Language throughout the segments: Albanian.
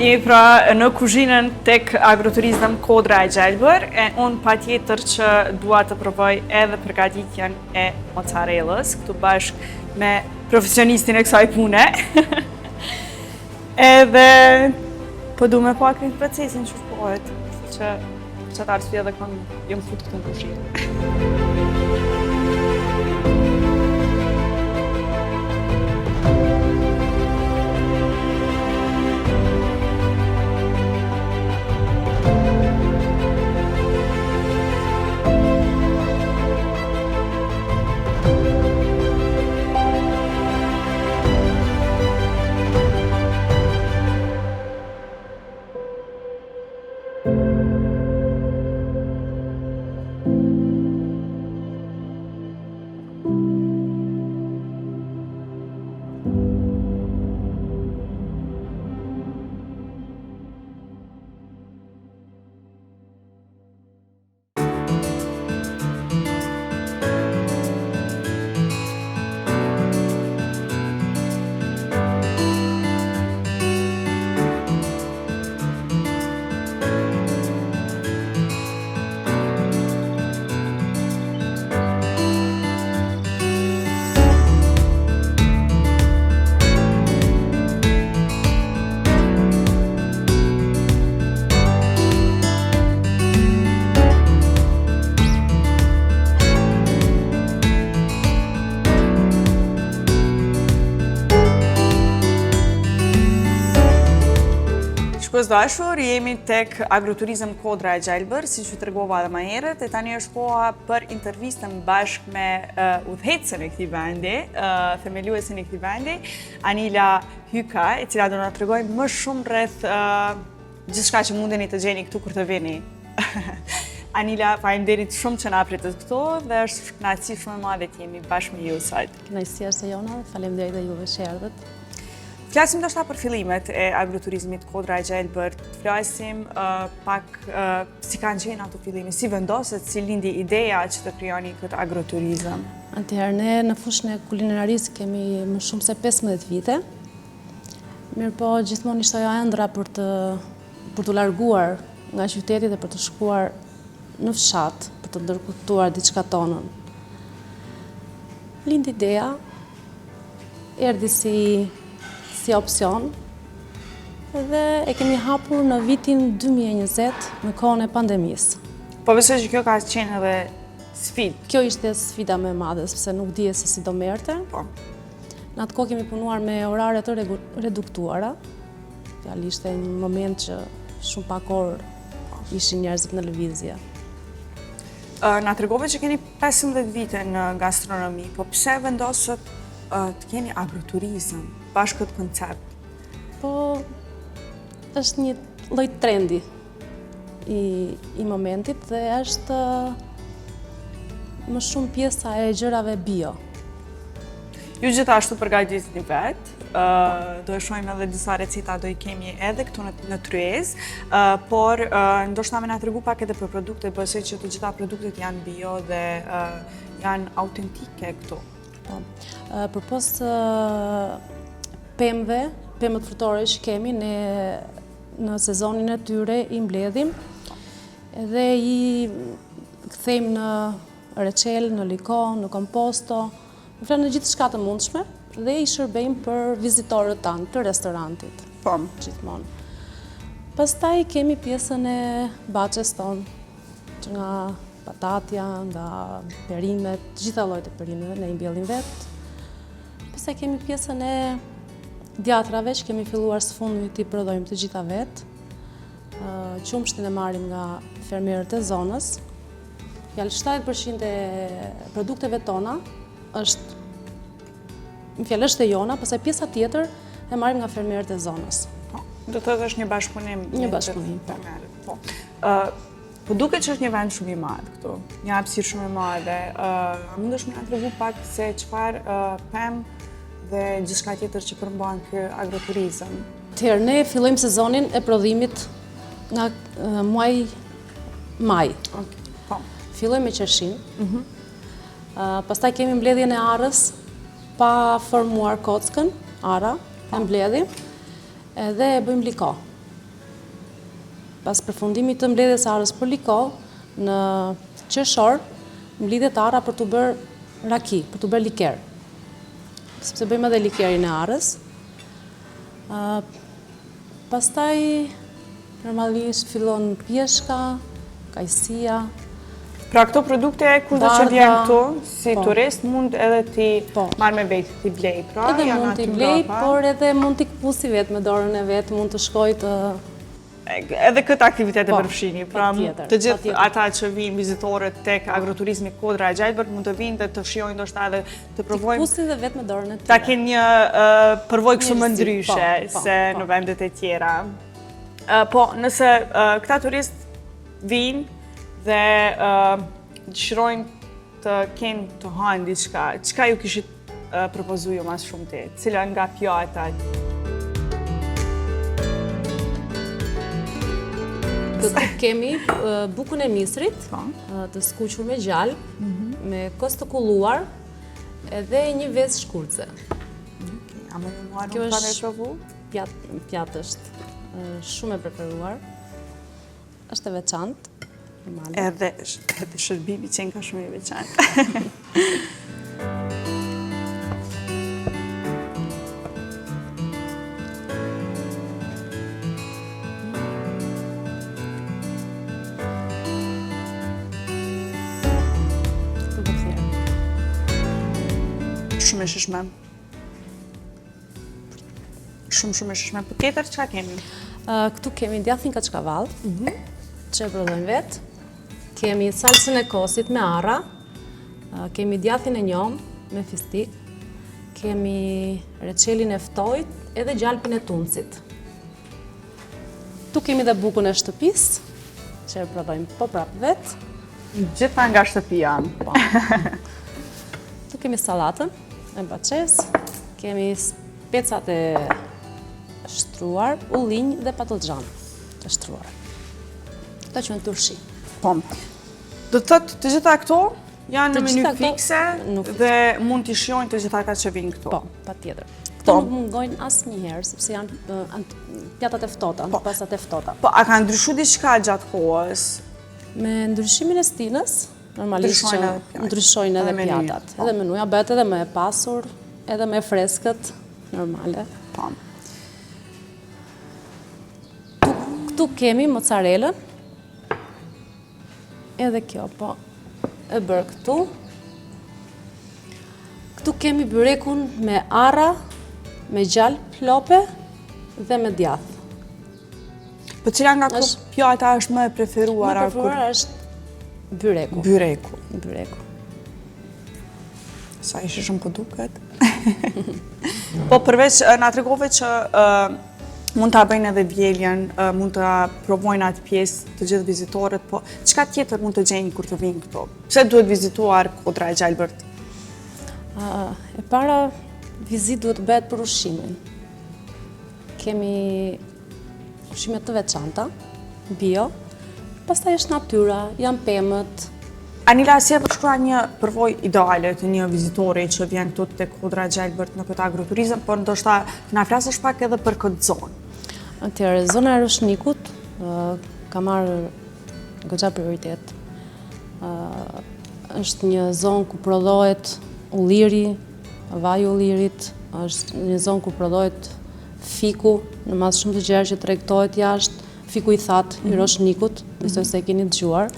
Jemi pra në kuzhinën tek Agroturizëm Kodra e Gjelbër, e unë patjetër që dua të provoj edhe përgatitjen e mozzarellës, këtu bashkë me profesionistin e kësaj pune. Edhe po du me pak në procesin që shpohet, që të arsye edhe kënë jëmë futë këtë në kuzhinë. Shqipërdashur, jemi tek Agroturizëm Kodra e Gjelbër, si që tregova dhe më herët, e tani është koha për intervistën bashkë me udhëhecën e këtij vendi, themeluesin e këtij vendi, Anila Hyka, e cila do na tregojë më shumë rreth gjithçka që mundeni të gjeni këtu kur të vini. Anila, faleminderit shumë që na pritët këtu dhe është kënaqësi shumë e madhe të jemi bashkë me ju sot. Kënaqësia është e jona, faleminderit dhe juve që erdhët. Flasim ndoshta për fillimet e agroturizmit Kodra e Gjelbër, flasim pak si kanë qenë ato fillime, si vendoset, si lindi ideja që të krijoni këtë agroturizëm. Atëherë, ne në fushën e kulinarisë kemi më shumë se 15 vite. Mirëpo gjithmonë ishte ajo ëndra për të larguar nga qyteti dhe për të shkuar në fshat, për të ndërkutuar diçka tonën. Lindi ideja, erdhi si opcion dhe e kemi hapur në vitin 2020 në kohën e pandemisë. Po besoj që kjo ka qenë edhe sfidë. Kjo ishte sfida më e madhe, sepse nuk dije se si do merrte. Po. Në atë kohë kemi punuar me orare të reduktuara. Fjali ishte një moment që shumë pak orë ishin njerëzit në lëvizje. Na tregove që keni 15 vite në gastronomi, po pse vendosët të keni agroturizëm, bashkë këtë koncept? Po, është një lloj trendi i momentit dhe është më shumë pjesa e gjërave bio. Ju gjithashtu përgatitni vetë, do e shohim edhe disa receta do i kemi edhe këtu në tryez, por ndoshta më na tregu pak edhe për produkte, besoj që të gjitha produktet janë bio dhe janë autentike këtu. Përpos pemët frutore që kemi, ne në sezonin e tyre i mbledhim dhe i kthejmë në reçel, në liko, në komposto, në gjithë shka të mundshme dhe i shërbejmë për vizitorët tanë të restorantit. Po. Gjithmonë. Pastaj kemi pjesën e baçes tonë, që nga patatja, nga perimet, gjitha llojet e perimeve, ne i mbjellim vetë. Pastaj kemi pjesën e djatrave, që kemi filluar së fundmi t'i prodhojmë të gjitha vetë. Qumshtin e marrim nga fermerët e zonës. Fjalë 70% e produkteve tona është e jona, pastaj pjesa tjetër e marrim nga fermerët e zonës. Do të thotë është një bashkëpunim. Një bashkëpunim, po. Po duket që është një vend shumë i madh këtu, një hapësirë shumë e madhe. A mundesh më na tregu pak se çfarë pemë dhe gjithçka tjetër që përmban ky agroturizëm? Atëherë, ne fillojmë sezonin e prodhimit nga muaji maj. Po. Fillojmë me qershin. Pastaj kemi mbledhjen e arrës pa formuar kockën, ara, e mbledhim, edhe e bëjmë liko. pas përfundimit të mbledhjes arës për liko, në qershor, mblidhet ara për të bërë raki, për të bërë liker. Sepse bëjmë edhe likerin e arës. Pastaj, normalisht fillon pjeshka, kajsia. Pra këto produkte kurdo që vjen këtu, si turist mund edhe ti marrë me vetë, ti blej, pra? Edhe mund t'i blej, por edhe mund t'i këpusi vetë me dorën e vetë, mund të shkoj të... Edhe këtë aktivitet e përfshini, pra të gjithë patjetër. ata që vinë vizitorët tek agroturizmi Kodra e Gjelbërt mund të vinë dhe të shijojnë ndoshta edhe të provojnë. T'i këpusi dhe vetë me dorën e tyre. Ta kenë një përvojë kështu më ndryshe se në vendet e tjera. Po, nëse këta turist vinë dhe dëshirojnë të kenë të hanë diçka, çka ju kishit propozu ju mas shumë ti? Cila nga pjatat? Këtu kemi bukën e misrit, të skuqur me gjallë, me kos të kulluar, edhe një vezë shkurtëse. A më një muar nuk ka me provu? Pjatë është shumë e preferuar, është e veçantë. Edhe shërbimi qenë ka shumë i veçantë. Shumë e shishme. Shumë e shishme. Për tjetër, çka kemi? Këtu kemi djathin kaçkavall, që e prodhojmë vetë. Kemi salsën e kosit me arra, kemi djathin e njom me fistik, kemi reçelin e ftojt edhe gjalpin e tuncit. Tu kemi dhe bukën e shtëpis, që e prodhojmë po prapë vetë. Gjitha nga shtëpia. Tu kemi salatën e baçes, kemi specat e shtruar, ullinj dhe patlıcan të shtruar. Këto quhen turshi. Po, do të thotë të gjitha këto janë në menu fikse dhe mund t'i shijojnë të gjitha ata që vinë këtu. Po, patjetër. Këto nuk mungojnë asnjëherë sepse janë pjatat e ftohta, pastat e ftohta. Po, a ka ndryshuar diçka gjatë kohës? Me ndryshimin e stinës, normalisht që ndryshojnë edhe pjatat. Edhe menuja bëhet edhe më e pasur, edhe më e freskët, normale. Po. Këtu kemi mozzarellën. Edhe kjo, po, e bërë këtu. Këtu kemi byrekun me arra, me gjallë plope dhe me djath. Po cila nga këto pjata është më e preferuar? Më preferuar është byreku. Byreku. Sa ishë shumë po duket. Po përveç, na tregove që mund ta bëjnë edhe vjeljen, mund ta provojnë atë pjesë të gjithë vizitorët, po çka tjetër mund të gjejnë kur të vinë këtu? Pse duhet vizituar Kodra e Gjelbërt? E para vizitë duhet bëhet për ushqimin. Kemi ushqime të veçanta, bio, pastaj është natyra, janë pemët. Anila, si e përshkruan një përvojë ideale të një vizitori që vjen këtu te Kodra e Gjelbërt në këtë agroturizëm, por ndoshta na flasësh pak edhe për këtë zonë. Atëherë, zona e Rushnikut ka marrë goxha prioritet. Është një zonë ku prodhohet ulliri, vaj ullirit, është një zonë ku prodhohet fiku, në mas shumë të gjerë që tregtohet jashtë, fiku i thatë i Rushnikut, besoj se e keni dëgjuar.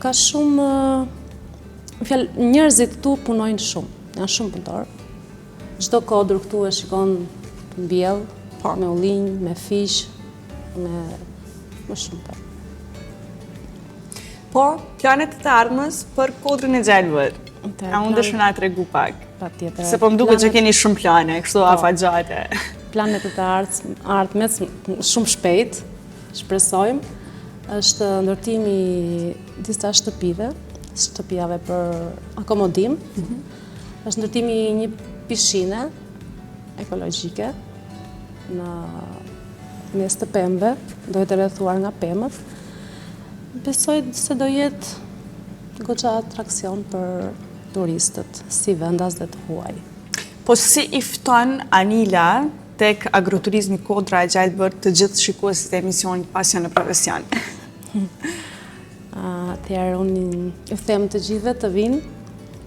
Ka shumë, njerëzit këtu punojnë shumë, janë shumë punëtorë. Çdo kodër këtu e shikon të mbjell, me ullinj, me fish, me shumë për. Po, planet të ardhmës për Kodrën e Gjelbërt. A unë dëshmë na tregu pak? Patjetër. Se po më duket që keni shumë plane, kështu afatgjate. Planet të ardhmës shumë shpejt, shpresojmë, është ndërtimi disa shtëpive për akomodim. Është ndërtimi një pishine ekologjike në mes të pemëve, do jetë rrethuar nga pemët. Besoj se do jetë goxha atraksion për turistët, si vendas dhe të huaj. Po si i fton Anila tek agroturizmi Kodra e Gjelbër të gjithë shikuesit e emisionit Pasion e Profesion. Atëherë unë ju them të gjithëve të vinë,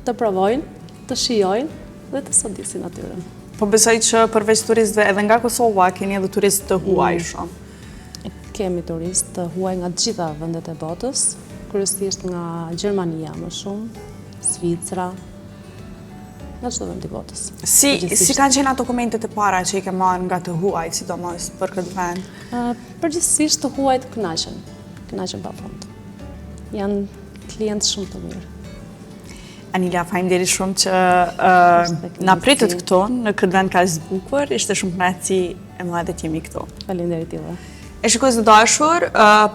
të provojnë, të shijojnë dhe të sodisin natyrën. Po besoj që përveç turistëve edhe nga Kosova keni edhe turistë të huaj shumë. Kemi turistë të huaj nga të gjitha vendet e botës, kryesisht nga Gjermania më shumë, Zvicra, nga çdo vend i botës. Si kanë qenë ato komentet e para që i ke marrë nga të huaj, sidomos për këtë vend? Përgjithsisht të huajt kënaqen pafund. Janë klientë shumë të mirë. Anila, faleminderit shumë që na pritët këtu në këtë vend kaq të bukur, ishte shumë kënaqësi e madhe të jemi këtu. Faleminderit juve. E shikues të dashur,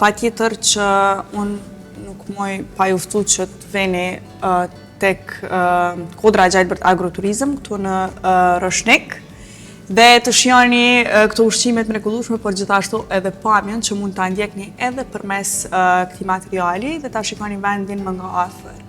patjetër që unë nuk muj pa ju ftuar që të veni tek Kodra e Gjelbër Agroturizëm këtu në Roshnik dhe të shihoni këto ushqimet mrekullueshme, por gjithashtu edhe pamjen që mund ta ndjekni edhe përmes këtij materiali dhe ta shikoni vendin më nga afër.